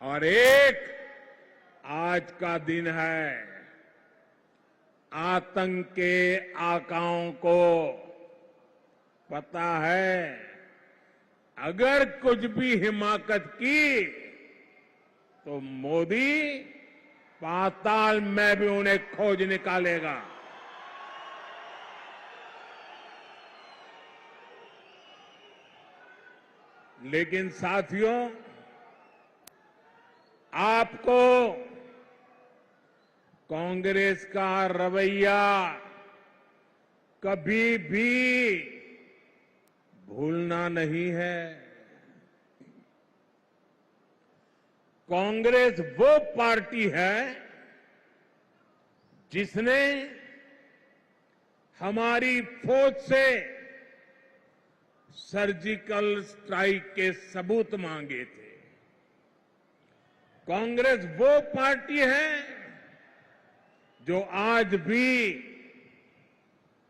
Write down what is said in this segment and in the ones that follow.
और एक आज का दिन है आतंक के आकाओं को पता है अगर कुछ भी हिमाकत की तो मोदी पाताल में भी उन्हें खोज निकालेगा। लेकिन साथियों, आपको कांग्रेस का रवैया कभी भी भूलना नहीं है। कांग्रेस वो पार्टी है जिसने हमारी फौज से सर्जिकल स्ट्राइक के सबूत मांगे थे। कांग्रेस वो पार्टी है जो आज भी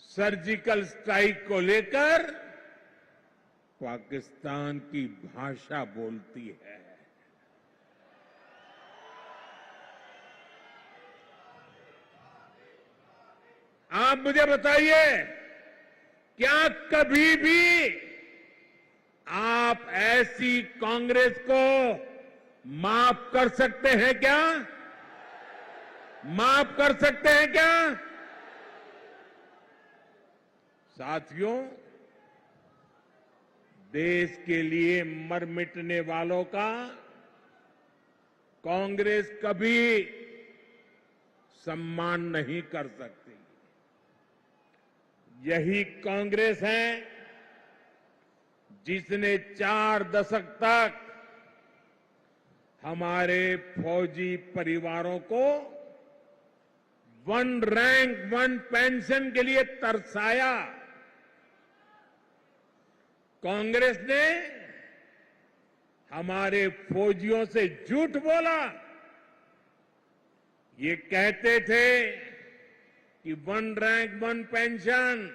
सर्जिकल स्ट्राइक को लेकर पाकिस्तान की भाषा बोलती है। आप मुझे बताइए, क्या कभी भी आप ऐसी कांग्रेस को माफ कर सकते हैं क्या? माफ कर सकते हैं क्या? साथियों, देश के लिए मर मिटने वालों का कांग्रेस कभी सम्मान नहीं कर सकती। यही कांग्रेस है जिसने 4 दशक तक हमारे फौजी परिवारों को 1 रैंक 1 पेंशन के लिए तरसाया। कांग्रेस ने हमारे फौजियों से झूठ बोला। ये कहते थे कि 1 रैंक 1 पेंशन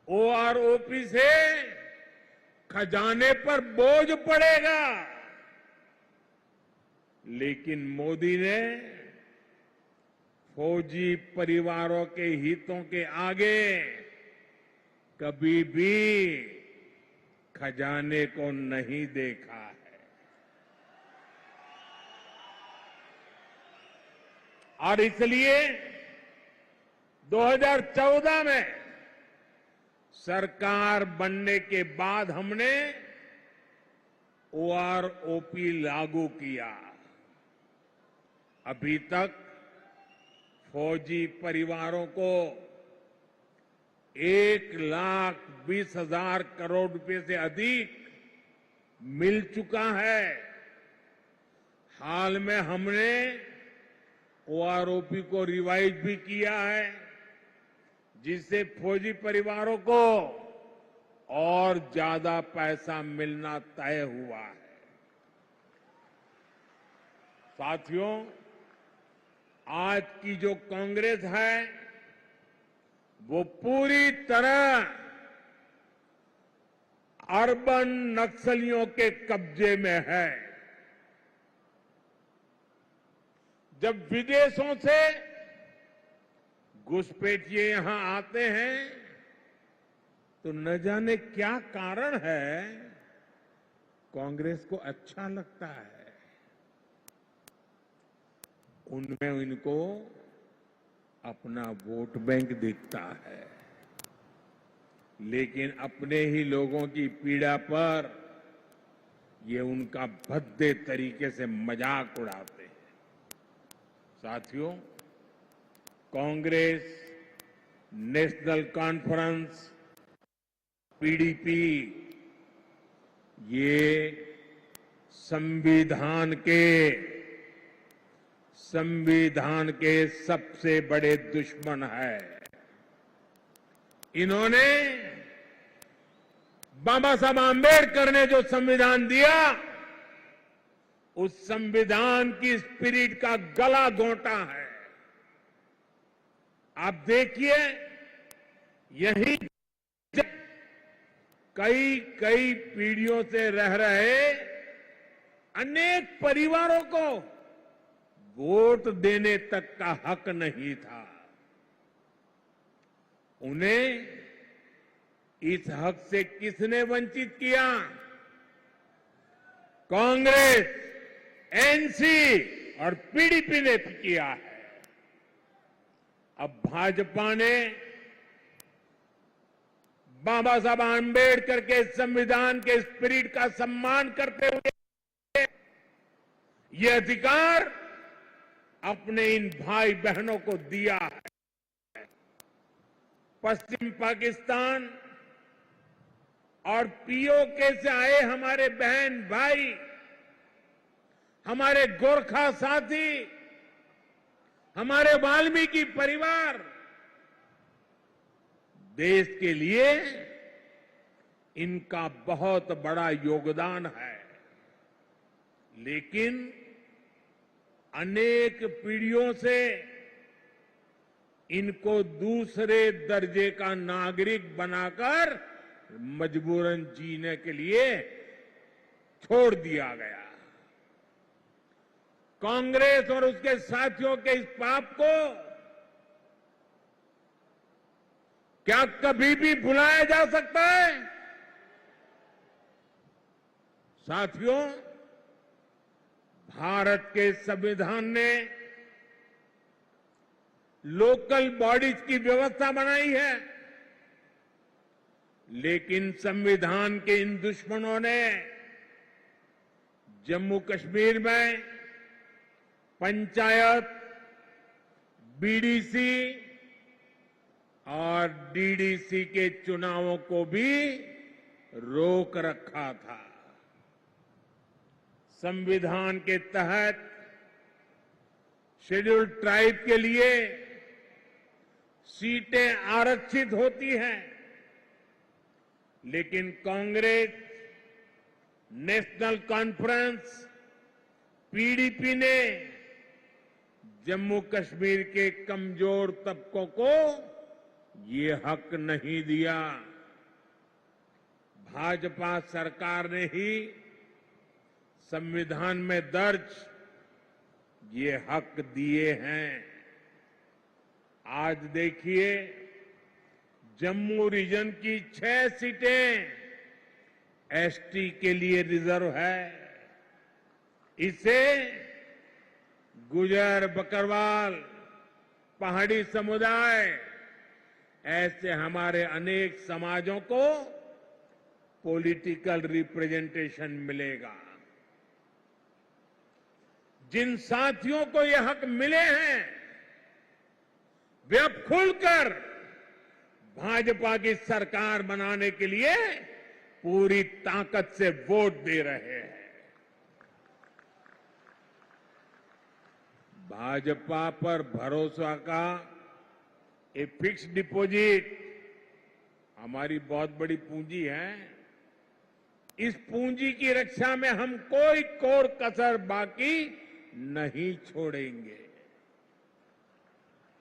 ओआरओपी से खजाने पर बोझ पड़ेगा। लेकिन मोदी ने फौजी परिवारों के हितों के आगे कभी भी खजाने को नहीं देखा है। और इसलिए 2014 में सरकार बनने के बाद हमने ओआरओपी लागू किया। अभी तक फौजी परिवारों को 1,20,000 करोड़ रुपए से अधिक मिल चुका है। हाल में हमने ओआरओपी को रिवाइज भी किया है, जिससे फौजी परिवारों को और ज्यादा पैसा मिलना तय हुआ है। साथियों, आज की जो कांग्रेस है वो पूरी तरह अर्बन नक्सलियों के कब्जे में है। जब विदेशों से घुसपैठिए यहां आते हैं तो न जाने क्या कारण है, कांग्रेस को अच्छा लगता है। उनमें इनको अपना वोट बैंक दिखता है, लेकिन अपने ही लोगों की पीड़ा पर ये उनका भद्दे तरीके से मजाक उड़ाते हैं। साथियों, कांग्रेस, नेशनल कॉन्फ्रेंस, पीडीपी ये संविधान के सबसे बड़े दुश्मन है। इन्होंने बाबा साहब आंबेडकर ने जो संविधान दिया, उस संविधान की स्पिरिट का गला घोंटा है। आप देखिए, यही कई पीढ़ियों से रह रहे अनेक परिवारों को वोट देने तक का हक नहीं था। उन्हें इस हक से किसने वंचित किया? कांग्रेस, एनसी और पीडीपी ने किया है। अब भाजपा ने बाबा साहब आंबेडकर के संविधान के स्पिरिट का सम्मान करते हुए ये अधिकार अपने इन भाई बहनों को दिया है। पश्चिम पाकिस्तान और पीओके से आए हमारे बहन भाई, हमारे गोरखा साथी, हमारे वाल्मीकि परिवार देश के लिए इनका बहुत बड़ा योगदान है। लेकिन अनेक पीढ़ियों से इनको दूसरे दर्जे का नागरिक बनाकर मजबूरन जीने के लिए छोड़ दिया गया। कांग्रेस और उसके साथियों के इस पाप को क्या कभी भी भुलाया जा सकता है? साथियों, भारत के संविधान ने लोकल बॉडीज की व्यवस्था बनाई है, लेकिन संविधान के इन दुश्मनों ने जम्मू कश्मीर में पंचायत, बीडीसी और डीडीसी के चुनावों को भी रोक रखा था। संविधान के तहत शेड्यूल्ड ट्राइब के लिए सीटें आरक्षित होती हैं, लेकिन कांग्रेस, नेशनल कॉन्फ्रेंस, पीडीपी ने जम्मू कश्मीर के कमजोर तबकों को ये हक नहीं दिया। भाजपा सरकार ने ही संविधान में दर्ज ये हक दिए हैं। आज देखिए, जम्मू रीजन की 6 सीटें एसटी के लिए रिजर्व है। इसे गुजर, बकरवाल, पहाड़ी समुदाय, ऐसे हमारे अनेक समाजों को पॉलिटिकल रिप्रेजेंटेशन मिलेगा। जिन साथियों को ये हक मिले हैं, वे अब खुलकर भाजपा की सरकार बनाने के लिए पूरी ताकत से वोट दे रहे हैं। भाजपा पर भरोसा का ये फिक्स डिपॉजिट हमारी बहुत बड़ी पूंजी है। इस पूंजी की रक्षा में हम कोई कोर कसर बाकी नहीं छोड़ेंगे।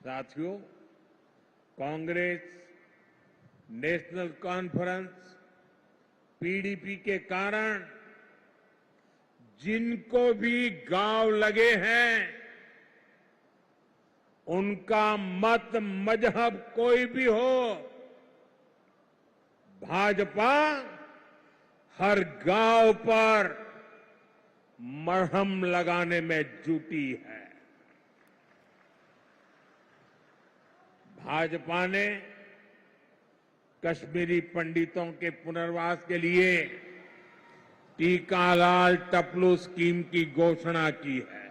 साथियों, कांग्रेस, नेशनल कॉन्फ्रेंस, पीडीपी के कारण जिनको भी गांव लगे हैं, उनका मत, मजहब कोई भी हो, भाजपा हर गांव पर मरहम लगाने में जुटी है। भाजपा ने कश्मीरी पंडितों के पुनर्वास के लिए टीकालाल टपलू स्कीम की घोषणा की है।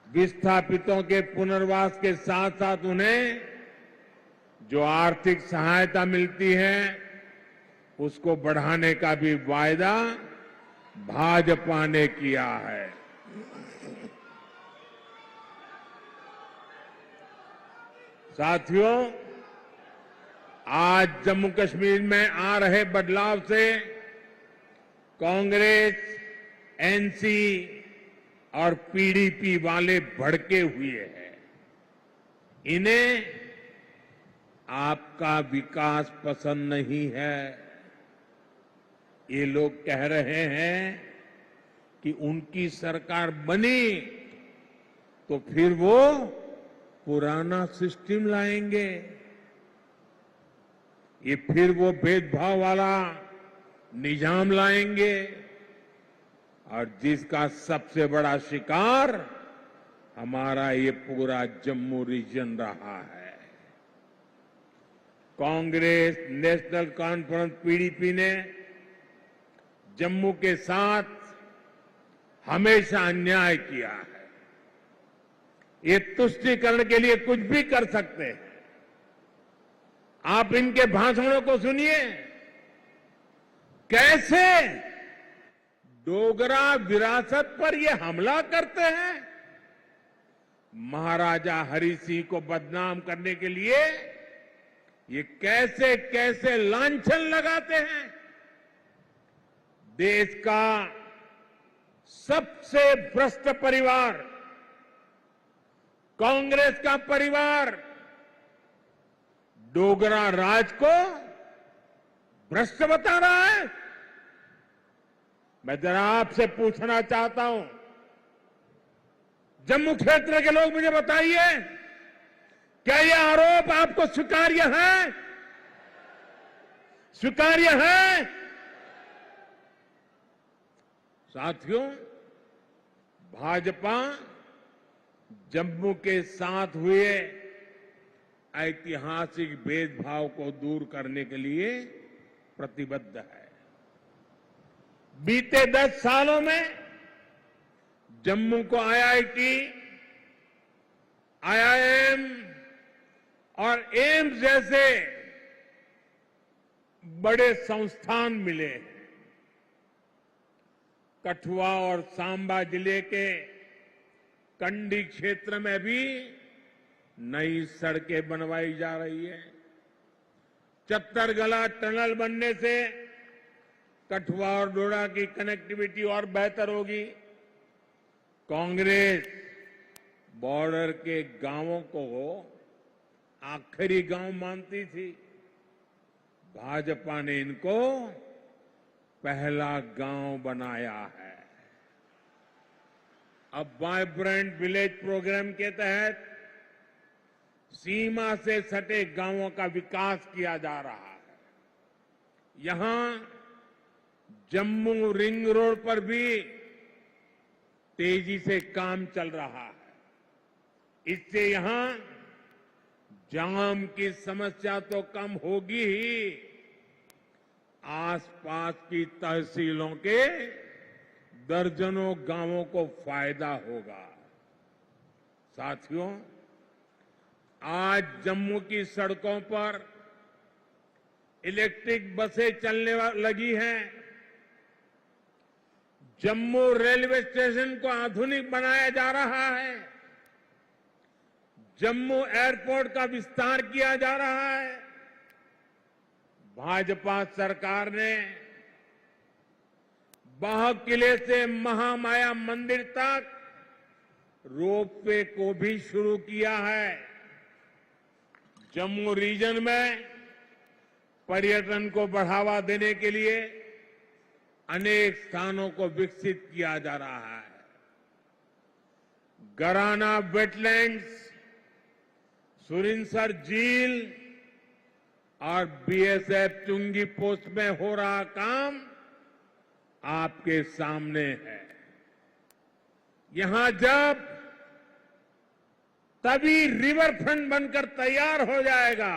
विस्थापितों के पुनर्वास के साथ साथ उन्हें जो आर्थिक सहायता मिलती है, उसको बढ़ाने का भी वायदा भाजपा ने किया है। साथियों, आज जम्मू कश्मीर में आ रहे बदलाव से कांग्रेस, एनसी और पीडीपी वाले भड़के हुए हैं। इन्हें आपका विकास पसंद नहीं है। ये लोग कह रहे हैं कि उनकी सरकार बनी तो फिर वो पुराना सिस्टम लाएंगे, ये फिर वो भेदभाव वाला निजाम लाएंगे, और जिसका सबसे बड़ा शिकार हमारा ये पूरा जम्मू रीजन रहा है। कांग्रेस नेशनल कॉन्फ्रेंस पीडीपी ने जम्मू के साथ हमेशा अन्याय किया है। ये तुष्टीकरण के लिए कुछ भी कर सकते हैं। आप इनके भाषणों को सुनिए, कैसे डोगरा विरासत पर ये हमला करते हैं। महाराजा हरि सिंह को बदनाम करने के लिए ये कैसे कैसे लांछन लगाते हैं। देश का सबसे भ्रष्ट परिवार कांग्रेस का परिवार डोगरा राज को भ्रष्ट बता रहा है। मैं जरा आपसे पूछना चाहता हूं, जम्मू क्षेत्र के लोग मुझे बताइए, क्या यह आरोप आपको स्वीकार्य है? स्वीकार्य है? साथियों, भाजपा जम्मू के साथ हुए ऐतिहासिक भेदभाव को दूर करने के लिए प्रतिबद्ध है। बीते 10 सालों में जम्मू को आईआईटी, आईआईएम और एम्स जैसे बड़े संस्थान मिले हैं। कठुआ और सांबा जिले के कंडी क्षेत्र में भी नई सड़कें बनवाई जा रही है। चत्तरगला टनल बनने से कठुआ और डोडा की कनेक्टिविटी और बेहतर होगी। कांग्रेस बॉर्डर के गांवों को आखिरी गांव मानती थी, भाजपा ने इनको पहला गांव बनाया है। अब वाइब्रेंट विलेज प्रोग्राम के तहत सीमा से सटे गांवों का विकास किया जा रहा है। यहां जम्मू रिंग रोड पर भी तेजी से काम चल रहा है। इससे यहां जाम की समस्या तो कम होगी ही, आसपास की तहसीलों के दर्जनों गांवों को फायदा होगा। साथियों, आज जम्मू की सड़कों पर इलेक्ट्रिक बसें चलने लगी हैं। जम्मू रेलवे स्टेशन को आधुनिक बनाया जा रहा है। जम्मू एयरपोर्ट का विस्तार किया जा रहा है। भाजपा सरकार ने बाह किले से महामाया मंदिर तक रोपवे को भी शुरू किया है। जम्मू रीजन में पर्यटन को बढ़ावा देने के लिए अनेक स्थानों को विकसित किया जा रहा है। गराना वेटलैंड्स, सुरिनसर झील और बीएसएफ चुंगी पोस्ट में हो रहा काम आपके सामने है। यहां जब तभी रिवर फ्रंट बनकर तैयार हो जाएगा,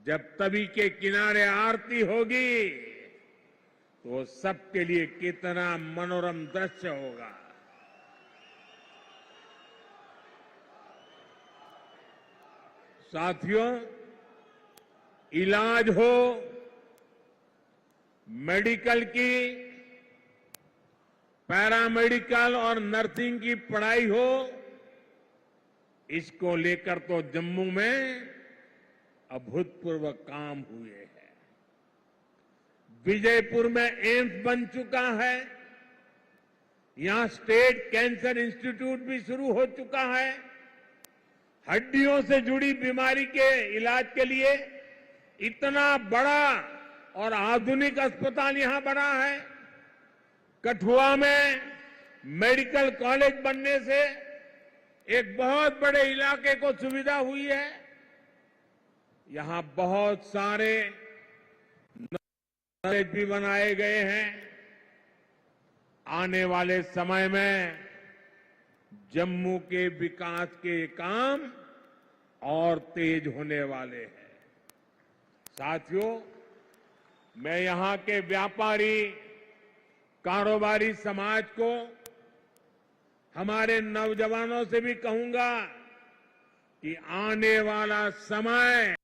जब तवी के किनारे आरती होगी, तो सबके लिए कितना मनोरम दृश्य होगा। साथियों, इलाज हो, मेडिकल की, पैरामेडिकल और नर्सिंग की पढ़ाई हो, इसको लेकर तो जम्मू में अभूतपूर्व काम हुए हैं। विजयपुर में एम्स बन चुका है। यहां स्टेट कैंसर इंस्टीट्यूट भी शुरू हो चुका है। हड्डियों से जुड़ी बीमारी के इलाज के लिए इतना बड़ा और आधुनिक अस्पताल यहां बना है। कठुआ में मेडिकल कॉलेज बनने से एक बहुत बड़े इलाके को सुविधा हुई है। यहां बहुत सारे कॉलेज भी बनाए गए हैं। आने वाले समय में जम्मू के विकास के काम और तेज होने वाले हैं। साथियों, मैं यहां के व्यापारी, कारोबारी समाज को, हमारे नौजवानों से भी कहूंगा कि आने वाला समय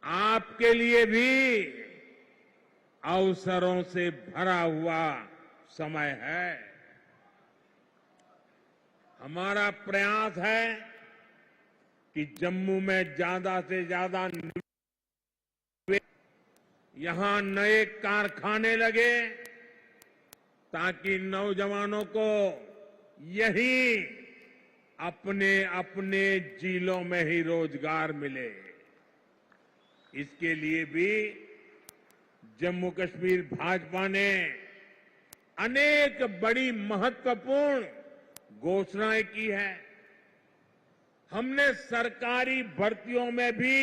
आपके लिए भी अवसरों से भरा हुआ समय है। हमारा प्रयास है कि जम्मू में ज्यादा से ज्यादा यहां नए कारखाने लगे ताकि नौजवानों को यही अपने अपने जिलों में ही रोजगार मिले। इसके लिए भी जम्मू कश्मीर भाजपा ने अनेक बड़ी महत्वपूर्ण घोषणाएं की है। हमने सरकारी भर्तियों में भी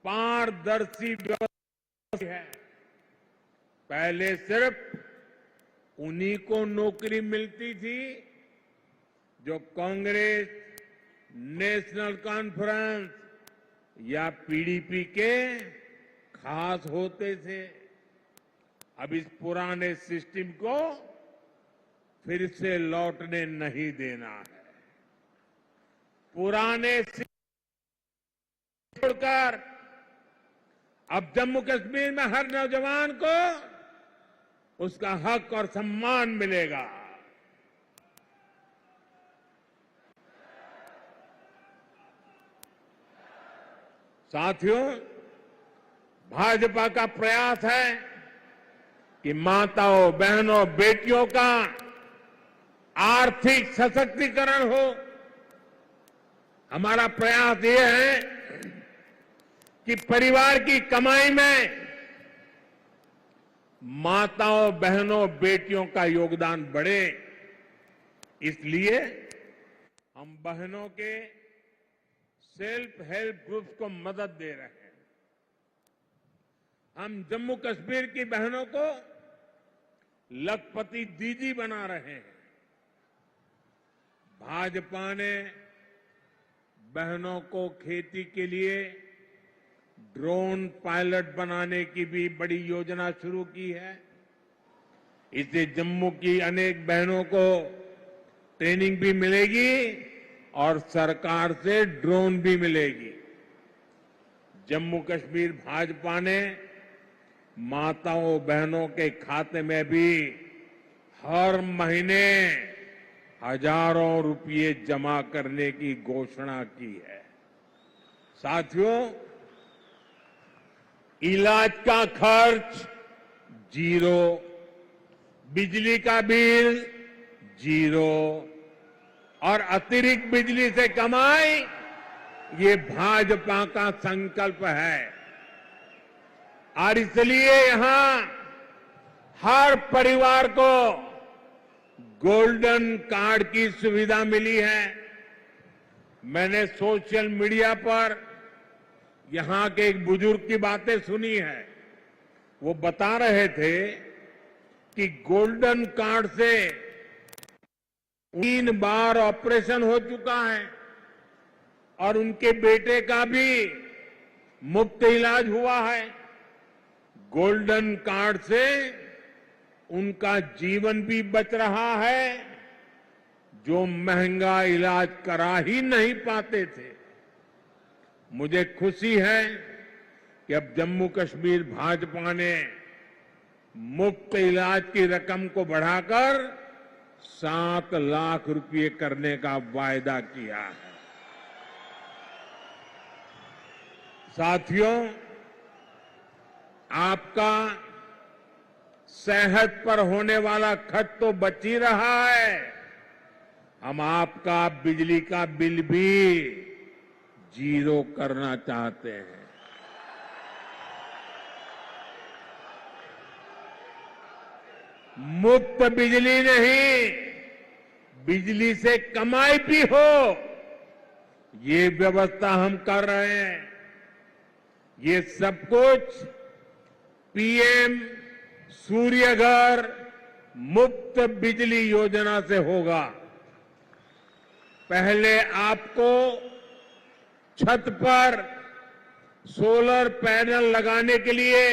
पारदर्शी व्यवस्था की है। पहले सिर्फ उन्हीं को नौकरी मिलती थी जो कांग्रेस, नेशनल कॉन्फ्रेंस या पीडीपी के खास होते थे। अब इस पुराने सिस्टम को फिर से लौटने नहीं देना है। पुराने सिस्टम छोड़कर अब जम्मू कश्मीर में हर नौजवान को उसका हक और सम्मान मिलेगा। साथियों, भाजपा का प्रयास है कि माताओं, बहनों, बेटियों का आर्थिक सशक्तिकरण हो। हमारा प्रयास ये है कि परिवार की कमाई में माताओं, बहनों, बेटियों का योगदान बढ़े। इसलिए हम बहनों के सेल्फ हेल्प ग्रुप्स को मदद दे रहे हैं। हम जम्मू कश्मीर की बहनों को लखपति दीदी बना रहे हैं। भाजपा ने बहनों को खेती के लिए ड्रोन पायलट बनाने की भी बड़ी योजना शुरू की है। इससे जम्मू की अनेक बहनों को ट्रेनिंग भी मिलेगी और सरकार से ड्रोन भी मिलेगी। जम्मू कश्मीर भाजपा ने माताओं, बहनों के खाते में भी हर महीने हजारों रुपये जमा करने की घोषणा की है। साथियों, इलाज का खर्च जीरो, बिजली का बिल जीरो और अतिरिक्त बिजली से कमाई, ये भाजपा का संकल्प है। और इसलिए यहां हर परिवार को गोल्डन कार्ड की सुविधा मिली है। मैंने सोशल मीडिया पर यहां के एक बुजुर्ग की बातें सुनी है। वो बता रहे थे कि गोल्डन कार्ड से 3 बार ऑपरेशन हो चुका है और उनके बेटे का भी मुफ्त इलाज हुआ है। गोल्डन कार्ड से उनका जीवन भी बच रहा है, जो महंगा इलाज करा ही नहीं पाते थे। मुझे खुशी है कि अब जम्मू कश्मीर भाजपा ने मुफ्त इलाज की रकम को बढ़ाकर 7 लाख रुपये करने का वायदा किया है। साथियों, आपका सेहत पर होने वाला खर्च तो बच ही रहा है। हम आपका बिजली का बिल भी जीरो करना चाहते हैं। मुफ्त बिजली नहीं, बिजली से कमाई भी हो, ये व्यवस्था हम कर रहे हैं। ये सब कुछ पीएम सूर्य घर मुफ्त बिजली योजना से होगा। पहले आपको छत पर सोलर पैनल लगाने के लिए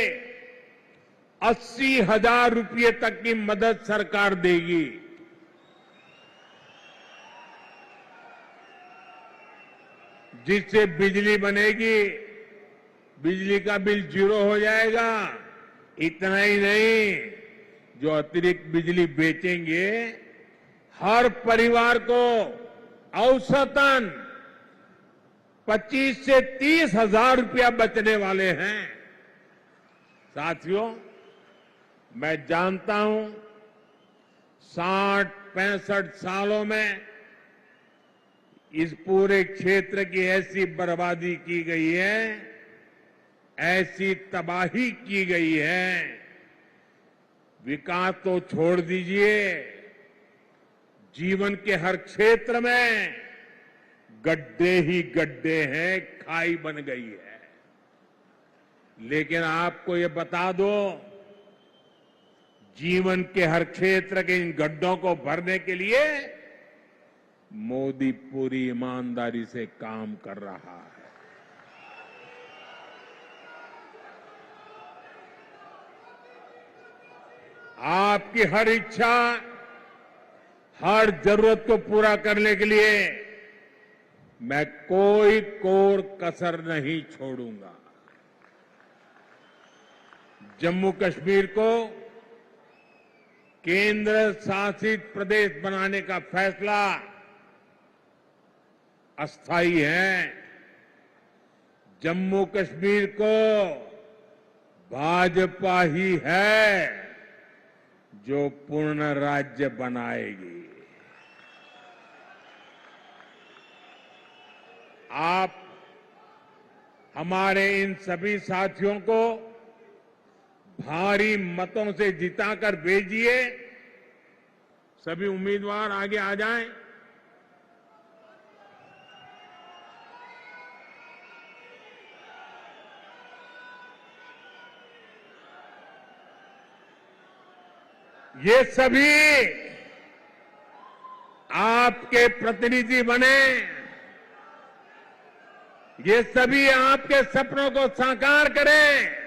80,000 रुपये तक की मदद सरकार देगी। जिससे बिजली बनेगी, बिजली का बिल जीरो हो जाएगा। इतना ही नहीं, जो अतिरिक्त बिजली बेचेंगे, हर परिवार को औसतन 25 से 30,000 रुपया बचने वाले हैं। साथियों, मैं जानता हूं 60-65 सालों में इस पूरे क्षेत्र की ऐसी बर्बादी की गई है, ऐसी तबाही की गई है, विकास तो छोड़ दीजिए, जीवन के हर क्षेत्र में गड्ढे ही गड्ढे हैं, खाई बन गई है। लेकिन आपको ये बता दो, जीवन के हर क्षेत्र के इन गड्ढों को भरने के लिए मोदी पूरी ईमानदारी से काम कर रहा है। आपकी हर इच्छा, हर जरूरत को पूरा करने के लिए मैं कोई कोर कसर नहीं छोड़ूंगा। जम्मू कश्मीर को केंद्र शासित प्रदेश बनाने का फैसला अस्थायी है। जम्मू कश्मीर को भाजपा ही है जो पूर्ण राज्य बनाएगी। आप हमारे इन सभी साथियों को भारी मतों से जिताकर भेजिए। सभी उम्मीदवार आगे आ जाएं। ये सभी आपके प्रतिनिधि बने, ये सभी आपके सपनों को साकार करें।